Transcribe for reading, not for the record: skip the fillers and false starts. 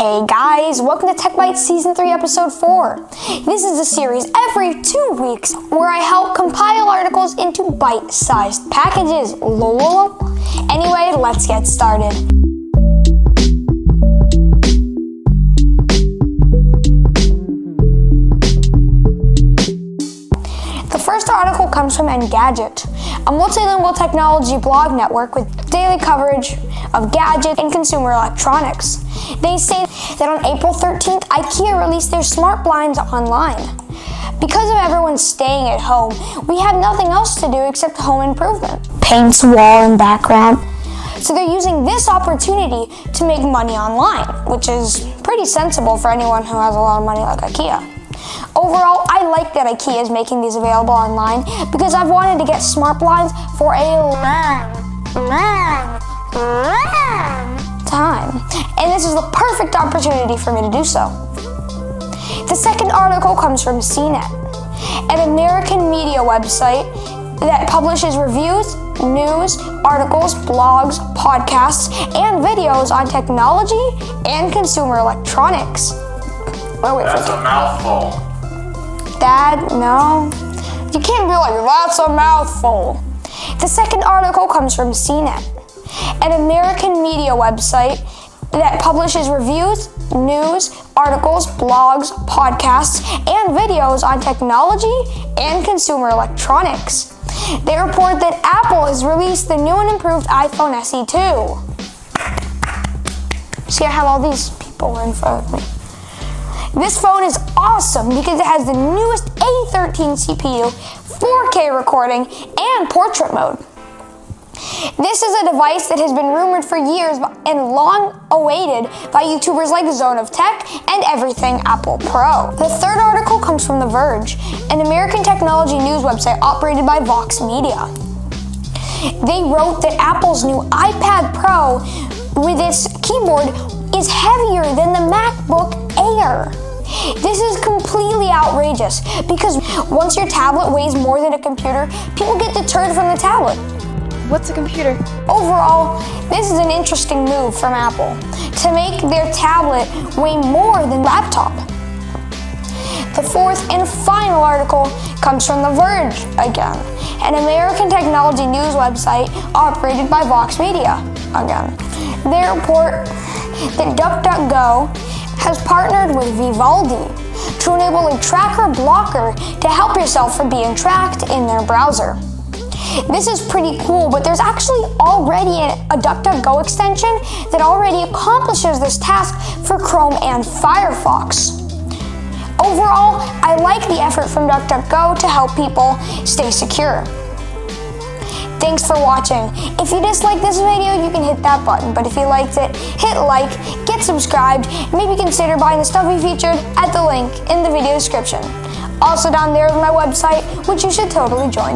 Hey guys, welcome to Tech Bytes Season 3, Episode 4. This is a series every 2 weeks where I help compile articles into bite-sized packages. Lol. Anyway, let's get started. The first article comes from Engadget, a multilingual technology blog network with daily coverage of gadgets and consumer electronics. They say that on April 13th, IKEA released their smart blinds online. Because of everyone staying at home, we have nothing else to do except home improvement. Paints wall and background. So they're using this opportunity to make money online, which is pretty sensible for anyone who has a lot of money like IKEA. Overall, I like that IKEA is making these available online because I've wanted to get smart blinds for a long time, and this is the perfect opportunity for me to do so. The second article comes from CNET, an American media website that publishes reviews, news, articles, blogs, podcasts, and videos on technology and consumer electronics. That's a mouthful. Dad, no. You can't be like, that's a mouthful. The second article comes from CNET, an American media website that publishes reviews, news, articles, blogs, podcasts, and videos on technology and consumer electronics. They report that Apple has released the new and improved iPhone SE 2. See, I have all these people in front of me. This phone is awesome because it has the newest A13 CPU, 4K recording, and portrait mode. This is a device that has been rumored for years and long awaited by YouTubers like Zone of Tech and Everything Apple Pro. The third article comes from The Verge, an American technology news website operated by Vox Media. They wrote that Apple's new iPad Pro with its keyboard is heavier than the MacBook Air. This is completely outrageous because once your tablet weighs more than a computer, people get deterred from the tablet. What's a computer? Overall, this is an interesting move from Apple to make their tablet weigh more than laptop. The fourth and final article comes from The Verge again, an American technology news website operated by Vox Media again. They report that DuckDuckGo has partnered with Vivaldi to enable a tracker blocker to help yourself from being tracked in their browser. This is pretty cool, but there's actually already a DuckDuckGo extension that already accomplishes this task for Chrome and Firefox. Overall, I like the effort from DuckDuckGo to help people stay secure. Thanks for watching. If you disliked this video, you can hit that button, but if you liked it, hit like, get subscribed, and maybe consider buying the stuff we featured at the link in the video description. Also down there is my website, which you should totally join.